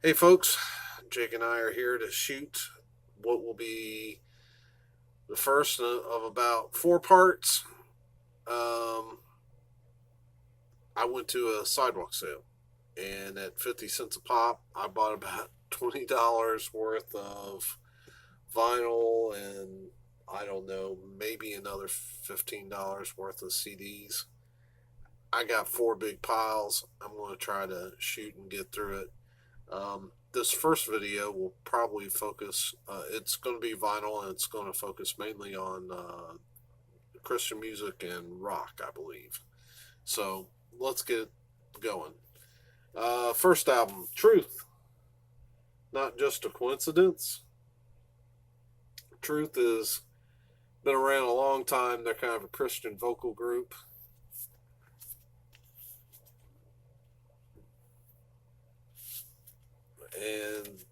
Hey folks, Jake and I are here to shoot what will be the first of about four parts. Um, I went to a sidewalk sale, and at 50 cents a pop, I bought about $20 worth of vinyl and I don't know, maybe another $15 worth of CDs. I got four big piles. I'm going to try to shoot and get through it. This first video will probably focus, it's going to be vinyl and it's going to focus mainly on Christian music and rock, I believe. So let's get going. First album, Truth. Not just a coincidence. Truth has been around a long time. They're kind of a Christian vocal group. And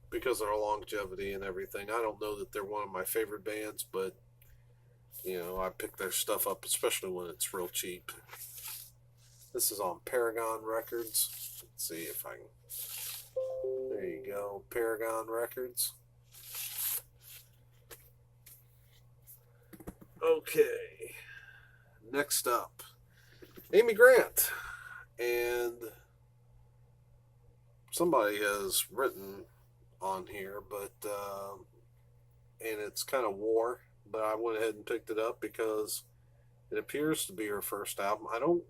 because of their longevity and everything, I don't know that they're one of my favorite bands, but I pick their stuff up, especially when it's real cheap. This is on Paragon Records. Let's see if I can. There you go, Paragon Records. Okay, next up, Amy Grant. And somebody has written on here, and it's kind of war, but I went ahead and picked it up because it appears to be her first album. I don't,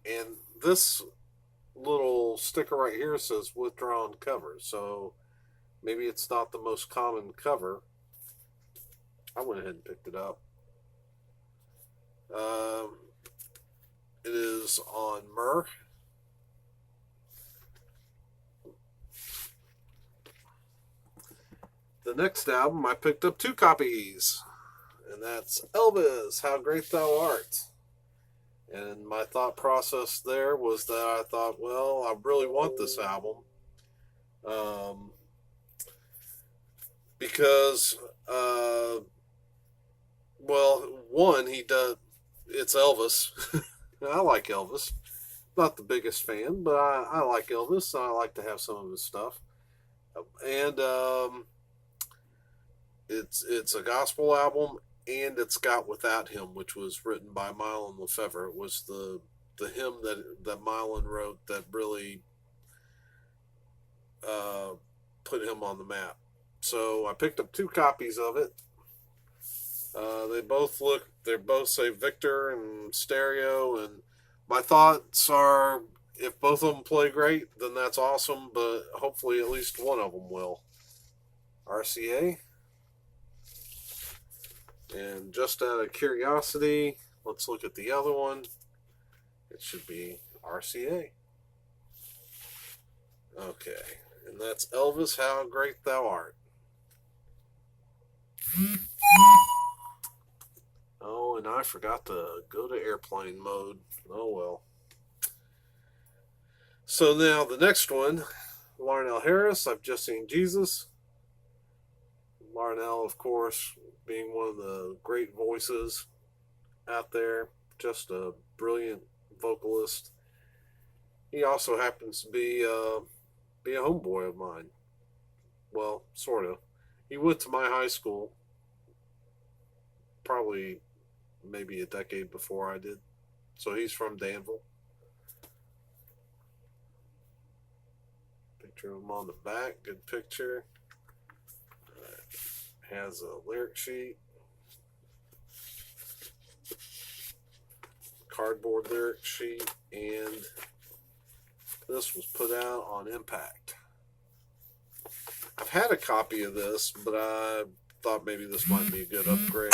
and this little sticker right here says withdrawn cover, so maybe it's not the most common cover. I went ahead and picked it up. Um, it is on Myrrh. The next album, I picked up two copies, and that's Elvis, How Great Thou Art. And my thought process there was that I thought, well, I really want this album. Um, because, well, one, he does, it's Elvis. I like Elvis. Not the biggest fan, but I like Elvis. I like to have some of his stuff. And it's a gospel album, and it's got Without Him, which was written by Mylon Lefevre. It was the hymn that Mylon wrote that really uh, put him on the map. So I picked up two copies of it. They both say Victor and stereo, and my thoughts are if both of them play great, then that's awesome, but hopefully at least one of them will. RCA. And just out of curiosity, let's look at the other one. It should be RCA. Okay. And that's Elvis, How Great Thou Art. Oh, and I forgot to go to airplane mode. Oh well. So now the next one, Larnell Harris, I've Just Seen Jesus. Larnell, of course, being one of the great voices out there, just a brilliant vocalist. He also happens to be a homeboy of mine. Well, sort of. He went to my high school, probably maybe a decade before I did. So he's from Danville. Picture of him on the back. Good picture. Has a lyric sheet. Cardboard lyric sheet. And this was put out on Impact. I've had a copy of this, but I thought maybe this might be a good upgrade.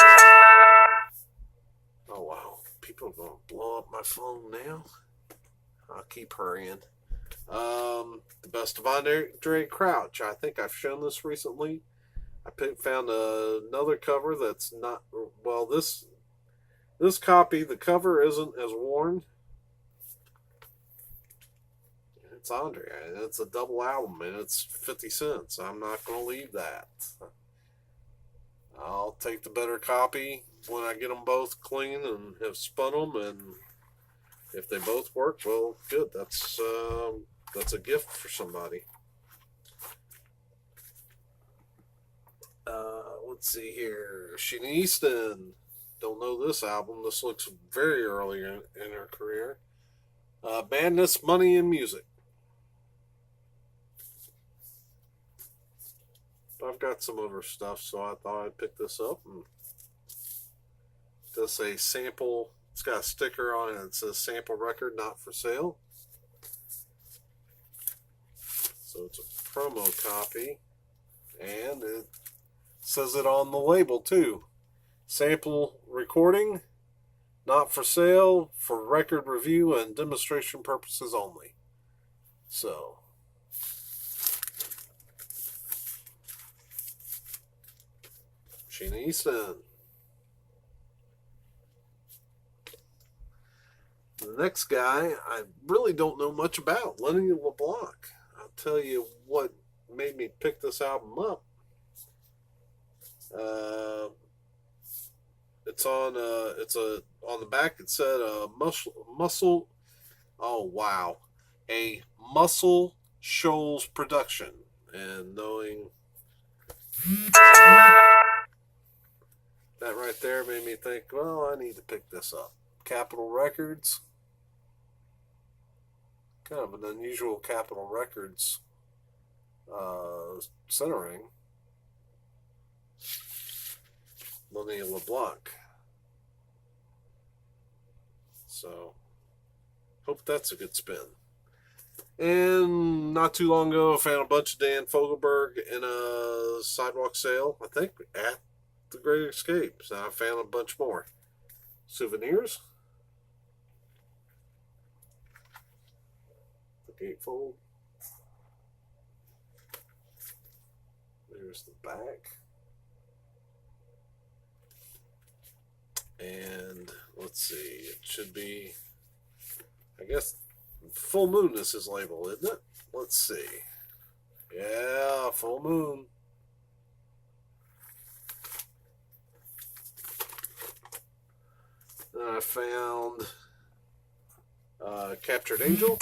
Oh wow, people are gonna blow up my phone now. I'll keep hurrying. The Best of Andre Crouch. I think I've shown this recently. Found another cover that's not well. This copy, the cover isn't as worn. It's Andre. It's a double album, and it's 50 cents. I'm not gonna leave that. I'll take the better copy when I get them both clean and have spun them, and if they both work, well, good. That's a gift for somebody. Let's see here. Sheena Easton. Don't know this album. This looks very early in her career. Madness, Money, and Music. I've got some of her stuff, so I thought I'd pick this up. And it does say sample. It's got a sticker on it that says sample record not for sale. So it's a promo copy. And it says it on the label too. Sample recording, not for sale, for record review and demonstration purposes only. So, Sheena Easton. The next guy, I really don't know much about, Lenny LeBlanc. I'll tell you what made me pick this album up. It's on on the back. It said muscle. Oh wow, a Muscle Shoals production. And knowing that right there made me think, well, I need to pick this up. Capitol Records. Kind of an unusual Capitol Records centering. Lenny LeBlanc. So, hope that's a good spin. And not too long ago, I found a bunch of Dan Fogelberg in a sidewalk sale, I think, at the Great Escape. So I found a bunch more. Souvenirs. The gatefold. There's the back. And let's see, it should be, I guess, Full Moon is his label, isn't it? Let's see. Yeah, Full Moon. Then I found Captured Angel.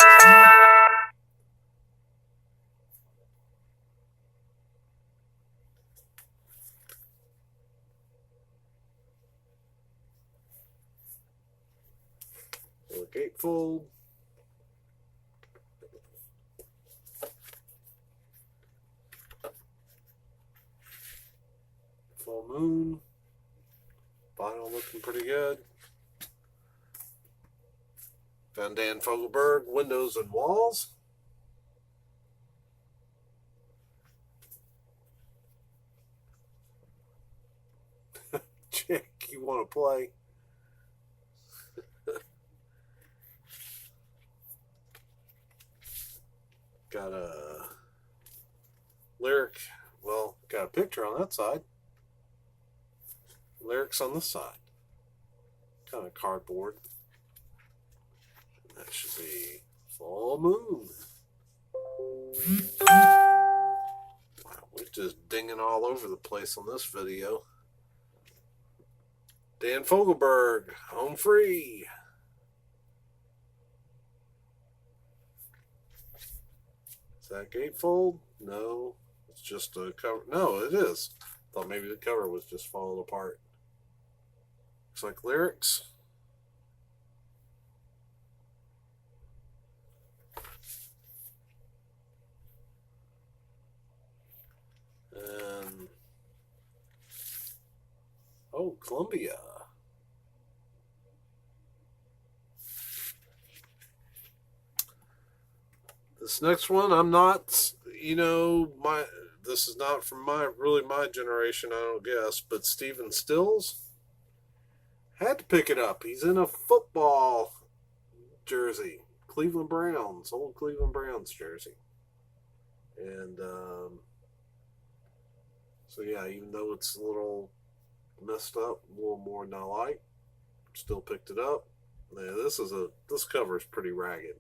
Gatefold. Full Moon. Vinyl looking pretty good. Found Dan Fogelberg, Windows and Walls. Chick, you want to play? Got a lyric, well, got a picture on that side. Lyrics on this side. Kind of cardboard. And that should be Full Moon. Wow, we're just dinging all over the place on this video. Dan Fogelberg, Home Free. Is that gatefold? No. It's just a cover. No, it is. Thought maybe the cover was just falling apart. Looks like lyrics. And oh, Columbia. This next one, I'm not, this is not from my generation, I don't guess, but Stephen Stills. Had to pick it up. He's in a football jersey. Cleveland Browns, old Cleveland Browns jersey. And, so yeah, even though it's a little messed up, a little more than I like, still picked it up. Yeah, this cover is pretty ragged.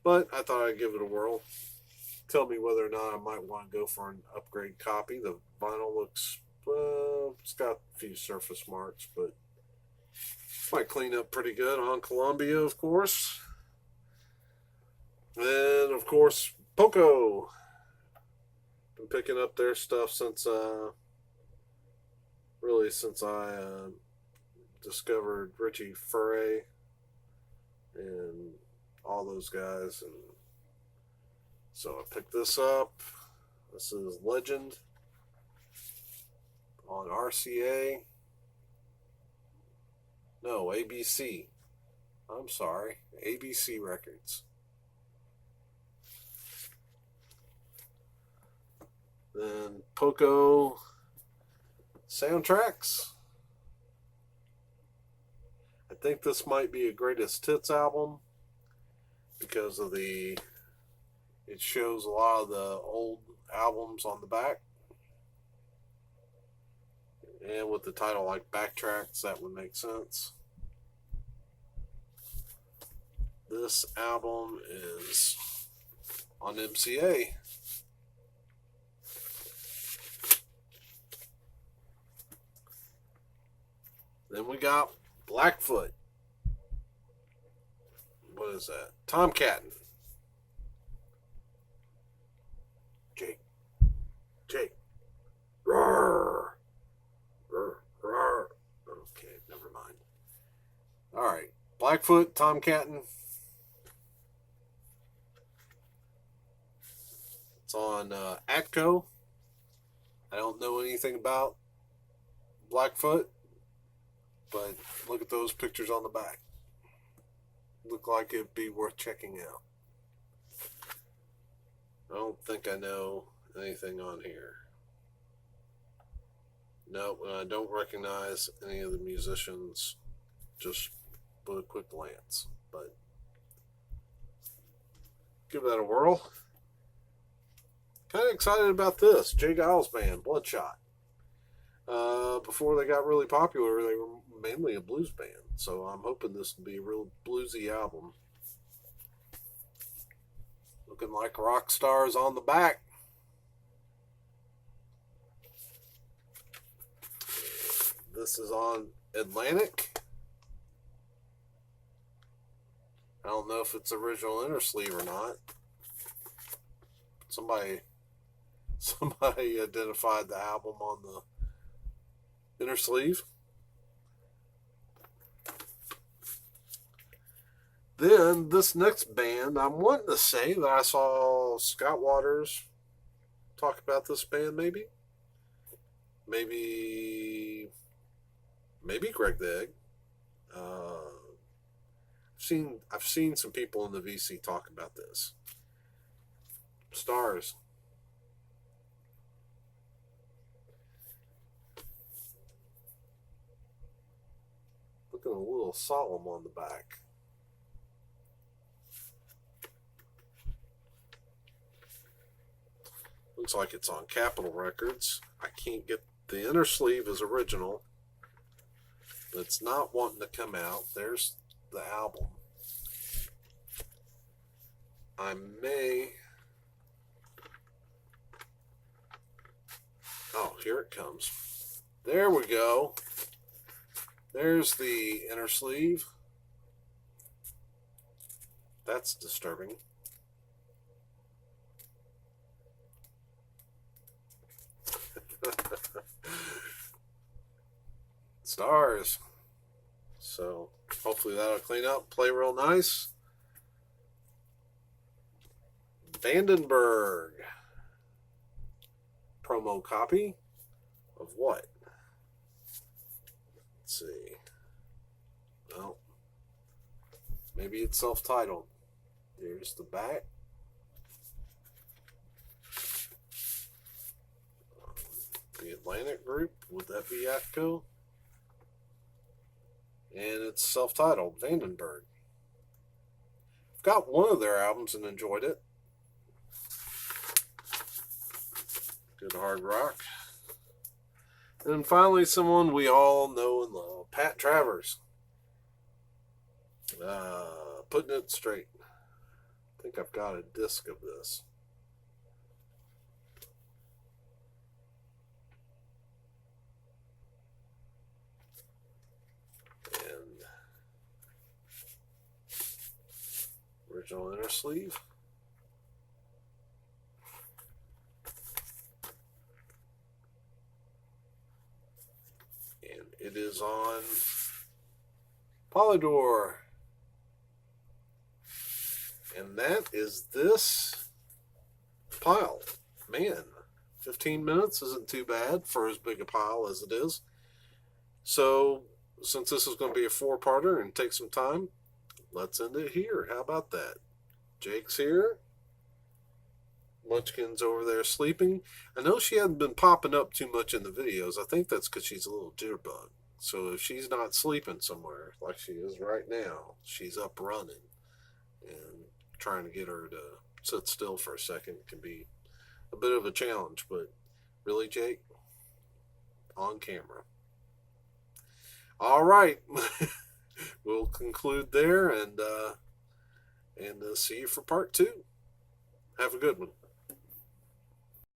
But I thought I'd give it a whirl. Tell me whether or not I might want to go for an upgrade copy. The vinyl looks, it's got a few surface marks, but Might clean up pretty good on Columbia, of course. And, of course, Poco. Been picking up their stuff since I discovered Richie Furay and all those guys. And so I picked this up. This is Legend on RCA. No, ABC. I'm sorry, ABC Records. Then Poco Soundtracks. I think this might be a greatest hits album because of it shows a lot of the old albums on the back. And with the title like Backtracks, that would make sense. This album is on MCA. Then we got Blackfoot. What is that? Tomcattin. Jake. Roar. Roar. Okay, never mind. Alright. Blackfoot, Tomcattin. It's on Atco. I don't know anything about Blackfoot, but look at those pictures on the back. Look like it'd be worth checking out. I don't think I know anything on here. No, I don't recognize any of the musicians just with a quick glance, but give that a whirl. Kind of excited about this. J. Giles Band, Bloodshot. Before they got really popular, they were mainly a blues band, so I'm hoping this will be a real bluesy album. Looking like rock stars on the back. This is on Atlantic. I don't know if it's original inner sleeve or not. Somebody identified the album on the inner sleeve. Then this next band, I'm wanting to say that I saw Scott Waters talk about this band, maybe Greg the Egg. I've seen some people in the VC talk about this. Stars. Looking a little solemn on the back. Looks like it's on Capitol Records. I can't get the inner sleeve is original. It's not wanting to come out. There's the album. I may. Oh, here it comes. There we go. There's the inner sleeve. That's disturbing. Stars. So hopefully that'll clean up, play real nice. Vandenberg. Promo copy of what? Let's see. Well, maybe it's self-titled. Here's the back. The Atlantic Group, would that be Atco? And it's self-titled, Vandenberg. I've got one of their albums and enjoyed it. Good hard rock. And finally, someone we all know and love, Pat Travers. Putting It Straight. I think I've got a disc of this. Original inner sleeve. And it is on Polydor. And that is this pile. Man, 15 minutes isn't too bad for as big a pile as it is. So, since this is going to be a 4-parter and take some time, let's end it here. How about that? Jake's here. Munchkin's over there sleeping. I know she hasn't been popping up too much in the videos. I think that's because she's a little jitterbug. So if she's not sleeping somewhere like she is right now, she's up running. And trying to get her to sit still for a second can be a bit of a challenge. But really, Jake? On camera. All right. We'll conclude there and see you for part 2. Have a good one.